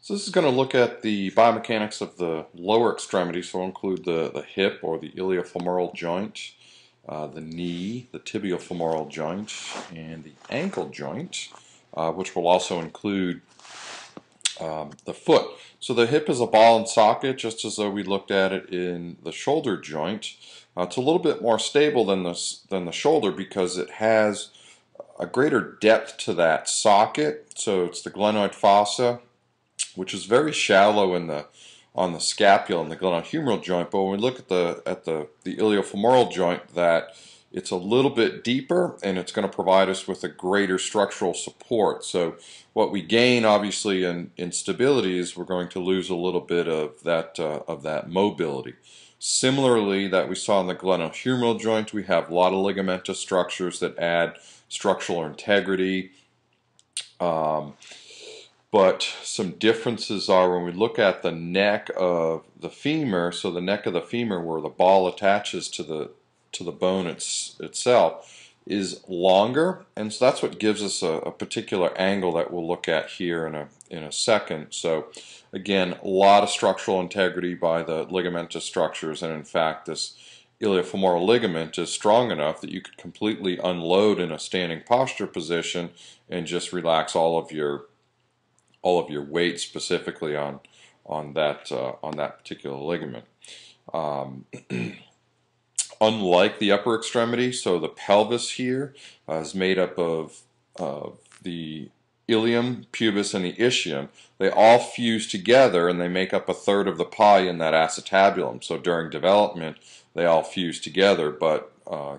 So this is going to look at the biomechanics of the lower extremity, so we'll include the hip or the iliofemoral joint, the knee, the tibiofemoral joint, and the ankle joint, which will also include the foot. So the hip is a ball and socket, just as though we looked at it in the shoulder joint. It's a little bit more stable than the shoulder because it has a greater depth to that socket. So it's the glenoid fossa, which is very shallow in on the scapula and the glenohumeral joint. But when we look at the iliofemoral joint, that it's a little bit deeper, and it's going to provide us with a greater structural support. So what we gain, obviously, in stability is we're going to lose a little bit of that mobility. Similarly, that we saw in the glenohumeral joint, we have a lot of ligamentous structures that add structural integrity. But some differences are when we look at the neck of the femur, so the neck of the femur where the ball attaches to the bone itself is longer, and so that's what gives us a particular angle that we'll look at here in a second. So again, a lot of structural integrity by the ligamentous structures, and in fact this iliofemoral ligament is strong enough that you could completely unload in a standing posture position and just relax all of your weight specifically on that particular ligament. Unlike the upper extremity, so the pelvis here is made up of the ilium, pubis, and the ischium. They all fuse together and they make up a third of the pie in that acetabulum. So during development, they all fuse together, but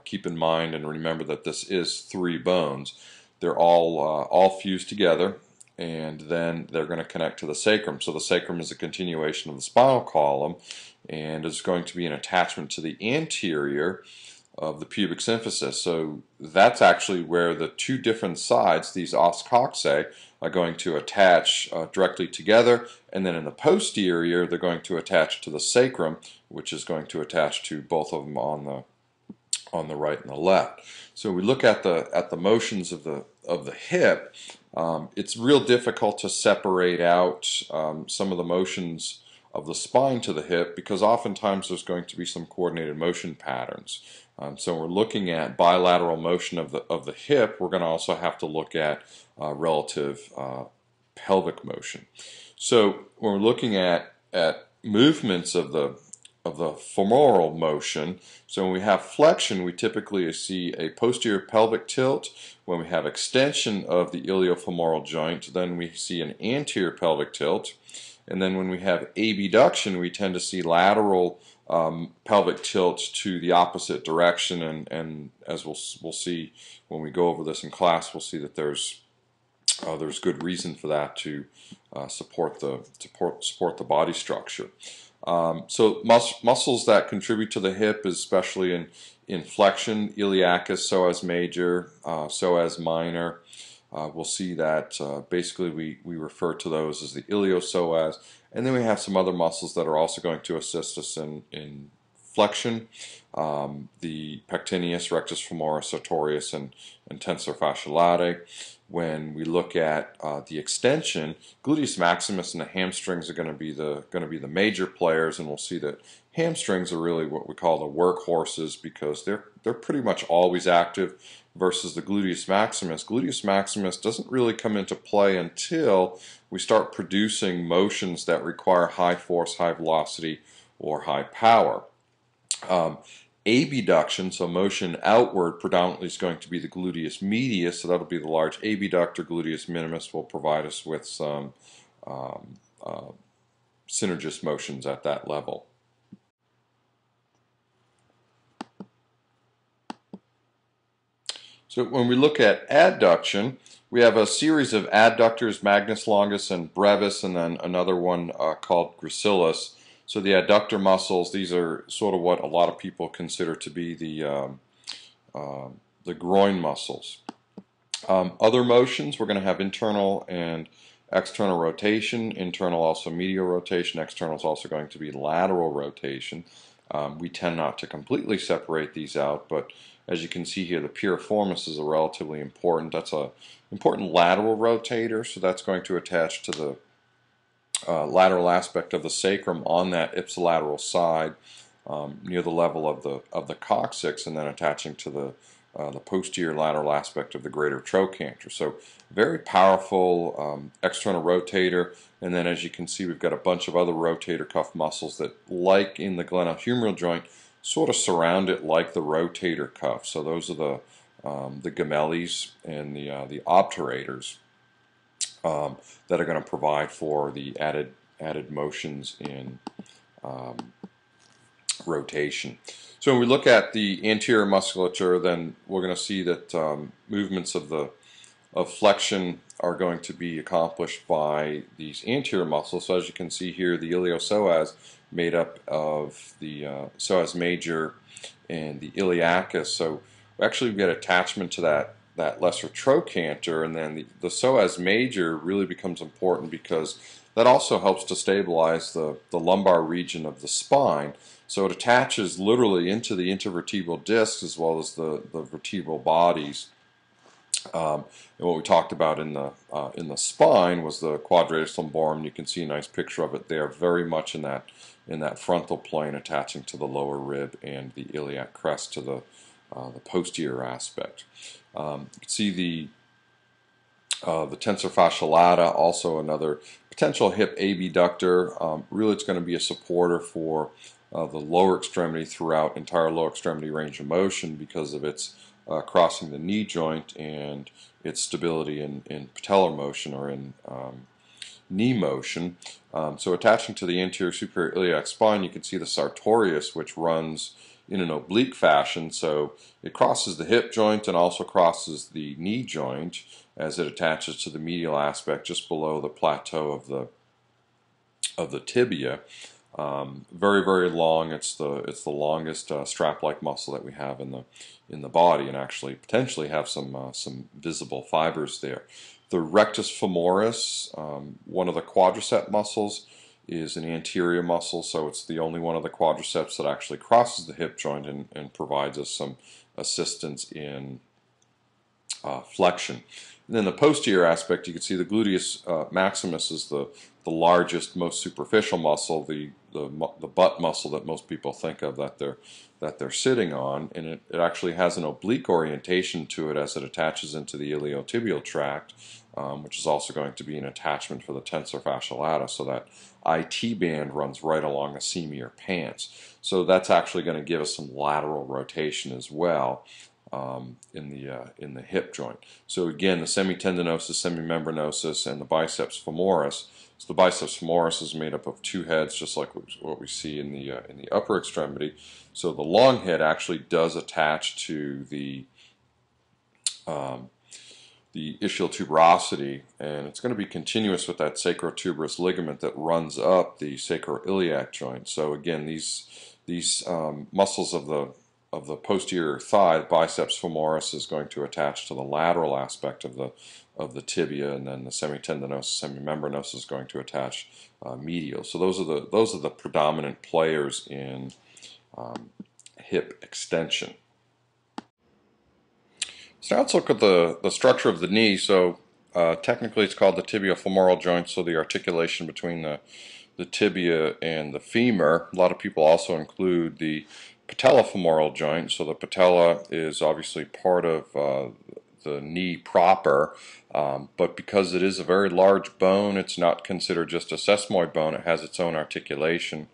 keep in mind and remember that this is 3 bones. They're all fused together, and then they're going to connect to the sacrum. So the sacrum is a continuation of the spinal column, and is going to be an attachment to the anterior of the pubic symphysis. So that's actually where the 2 different sides, these os coxae, are going to attach directly together, and then in the posterior they're going to attach to the sacrum, which is going to attach to both of them on the right and the left. So we look at the motions of the hip. It's real difficult to separate out some of the motions of the spine to the hip because oftentimes there's going to be some coordinated motion patterns. So we're looking at bilateral motion of the hip. We're going to also have to look at relative pelvic motion. So when we're looking at movements of the femoral motion, so when we have flexion, we typically see a posterior pelvic tilt. When we have extension of the iliofemoral joint, then we see an anterior pelvic tilt. And then when we have abduction, we tend to see lateral pelvic tilt to the opposite direction. And as we'll see when we go over this in class, we'll see that there's good reason for that to support the body structure. So muscles that contribute to the hip, especially in flexion, iliacus, psoas major, psoas minor. We'll see that basically we refer to those as the iliopsoas, and then we have some other muscles that are also going to assist us in flexion, the pectineus, rectus femoris, sartorius, and tensor fasciae latae. When we look at the extension, gluteus maximus and the hamstrings are going to be the major players, and we'll see that hamstrings are really what we call the workhorses because they're pretty much always active, versus the gluteus maximus. Gluteus maximus doesn't really come into play until we start producing motions that require high force, high velocity, or high power. Abduction, so motion outward, predominantly is going to be the gluteus medius, so that'll be the large abductor. Gluteus minimus will provide us with some synergist motions at that level. So when we look at adduction, we have a series of adductors, magnus longus and brevis, and then another one called gracilis. So the adductor muscles, these are sort of what a lot of people consider to be the groin muscles. Other motions, we're going to have internal and external rotation. Internal also medial rotation. External is also going to be lateral rotation. We tend not to completely separate these out, but as you can see here, the piriformis is a relatively important. That's an important lateral rotator, so that's going to attach to lateral aspect of the sacrum on that ipsilateral side near the level of the coccyx, and then attaching to the posterior lateral aspect of the greater trochanter. So very powerful external rotator, and then as you can see we've got a bunch of other rotator cuff muscles that, like in the glenohumeral joint, sort of surround it like the rotator cuff. So those are the gemelles and the obturators that are going to provide for the added motions in rotation. So when we look at the anterior musculature, then we're going to see that movements of flexion are going to be accomplished by these anterior muscles. So as you can see here, the iliopsoas made up of the psoas major and the iliacus. So actually we get attachment to that lesser trochanter, and then the psoas major really becomes important because that also helps to stabilize the lumbar region of the spine. So it attaches literally into the intervertebral discs as well as the vertebral bodies. And what we talked about in the spine was the quadratus lumborum. You can see a nice picture of it there, very much in that frontal plane, attaching to the lower rib and the iliac crest to the posterior aspect. You can see the tensor fasciae lata, also another potential hip abductor. Really, it's going to be a supporter for the lower extremity throughout entire lower extremity range of motion because of its crossing the knee joint and its stability in patellar motion or in knee motion. So attaching to the anterior superior iliac spine, you can see the sartorius, which runs in an oblique fashion. So it crosses the hip joint and also crosses the knee joint as it attaches to the medial aspect just below the plateau of the tibia. Very, very long. It's the longest strap-like muscle that we have in the body, and actually potentially have some visible fibers there. The rectus femoris, one of the quadricep muscles, is an anterior muscle, so it's the only one of the quadriceps that actually crosses the hip joint and provides us some assistance in flexion. And then the posterior aspect, you can see the gluteus maximus is the largest, most superficial muscle, the butt muscle that most people think of that they're sitting on, and it actually has an oblique orientation to it as it attaches into the iliotibial tract, which is also going to be an attachment for the tensor fasciae lata, so that IT band runs right along the semior pants. So that's actually going to give us some lateral rotation as well. In the hip joint. So again, the semitendinosus, semimembranosus, and the biceps femoris. So the biceps femoris is made up of two heads, just like what we see in the upper extremity. So the long head actually does attach to the ischial tuberosity, and it's going to be continuous with that sacrotuberous ligament that runs up the sacroiliac joint. So again, these muscles of the posterior thigh, biceps femoris, is going to attach to the lateral aspect of the tibia, and then the semitendinosus, semimembranosus is going to attach medial. So those are the predominant players in hip extension. So now let's look at the structure of the knee. So technically it's called the tibiofemoral joint, so the articulation between the tibia and the femur. A lot of people also include the patellofemoral joint. So the patella is obviously part of the knee proper, but because it is a very large bone, it's not considered just a sesamoid bone. It has its own articulation.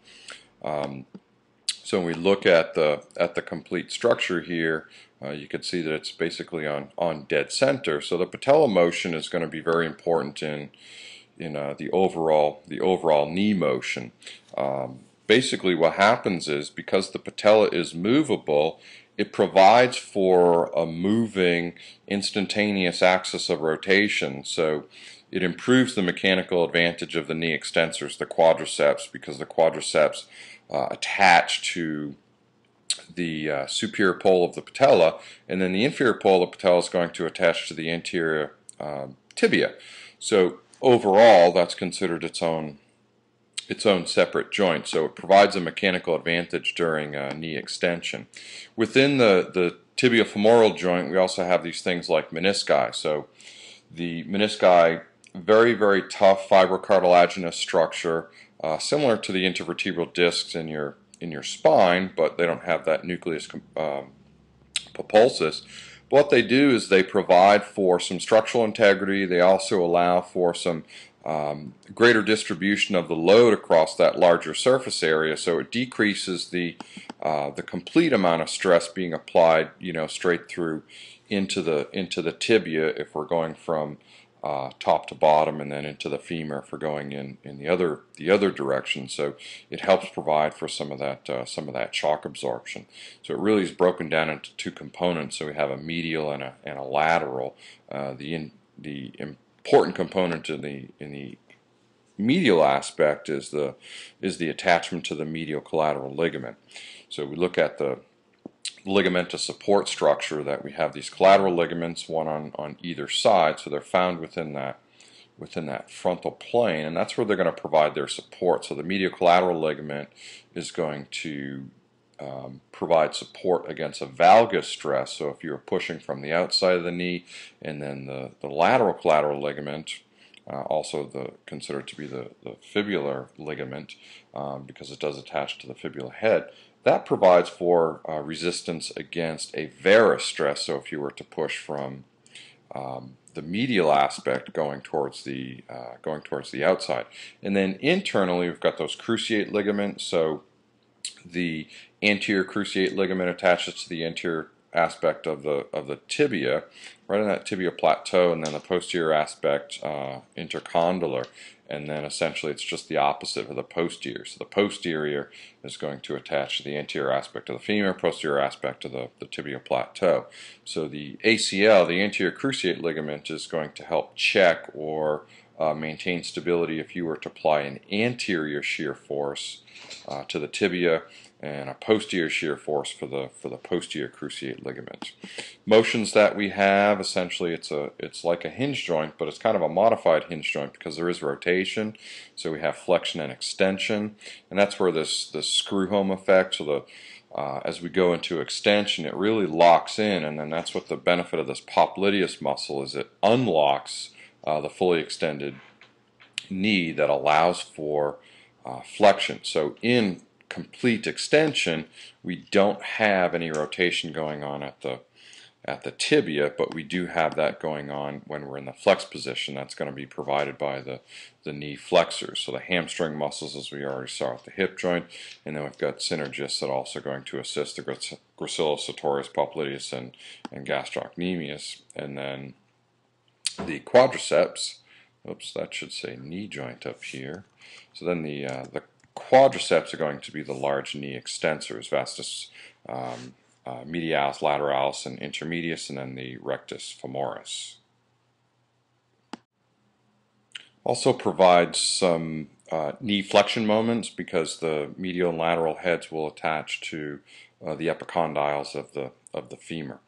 So when we look at the complete structure here, you can see that it's basically on dead center. So the patella motion is going to be very important in the overall knee motion. Basically what happens is, because the patella is movable, it provides for a moving instantaneous axis of rotation. So it improves the mechanical advantage of the knee extensors, the quadriceps, because the quadriceps attach to the superior pole of the patella, and then the inferior pole of the patella is going to attach to the anterior tibia. So overall, that's considered its own separate joint. So it provides a mechanical advantage during knee extension. Within the tibiofemoral joint, we also have these things like menisci. So the menisci very, very tough fibrocartilaginous structure, similar to the intervertebral discs in your spine, but they don't have that nucleus pulposus. What they do is they provide for some structural integrity. They also allow for some greater distribution of the load across that larger surface area, so it decreases the complete amount of stress being applied, straight through into the tibia if we're going from top to bottom, and then into the femur if we're going in the other direction. So it helps provide for some of that shock absorption. So it really is broken down into two components. So we have a medial and a lateral. The important component in the medial aspect is the attachment to the medial collateral ligament. So we look at the ligamentous support structure, that we have these collateral ligaments, one on either side, so they're found within that frontal plane, and that's where they're going to provide their support. So the medial collateral ligament is going to provide support against a valgus stress. So if you're pushing from the outside of the knee, and then the lateral collateral ligament, also considered to be the fibular ligament, because it does attach to the fibula head, that provides for resistance against a varus stress. So if you were to push from the medial aspect going towards the outside, and then internally we've got those cruciate ligaments. So the anterior cruciate ligament attaches to the anterior aspect of the tibia, right on that tibia plateau, and then the posterior aspect intercondylar, and then essentially it's just the opposite of the posterior. So the posterior is going to attach to the anterior aspect of the femur, posterior aspect of the tibia plateau. So the ACL, the anterior cruciate ligament, is going to help check or maintain stability if you were to apply an anterior shear force to the tibia, and a posterior shear force for the posterior cruciate ligament. Motions that we have, essentially it's like a hinge joint, but it's kind of a modified hinge joint because there is rotation. So we have flexion and extension, and that's where this screw home effect, so as we go into extension, it really locks in, and then that's what the benefit of this popliteus muscle is. It unlocks the fully extended knee that allows for flexion. So in complete extension, we don't have any rotation going on at the tibia, but we do have that going on when we're in the flex position. That's going to be provided by the knee flexors. So the hamstring muscles, as we already saw at the hip joint, and then we've got synergists that are also going to assist the gracilis, sartorius, popliteus, and gastrocnemius, and then the quadriceps. Oops, that should say knee joint up here. So then the quadriceps are going to be the large knee extensors, vastus medialis, lateralis, and intermedius, and then the rectus femoris. Also provides some knee flexion moments, because the medial and lateral heads will attach to the epicondyles of the femur.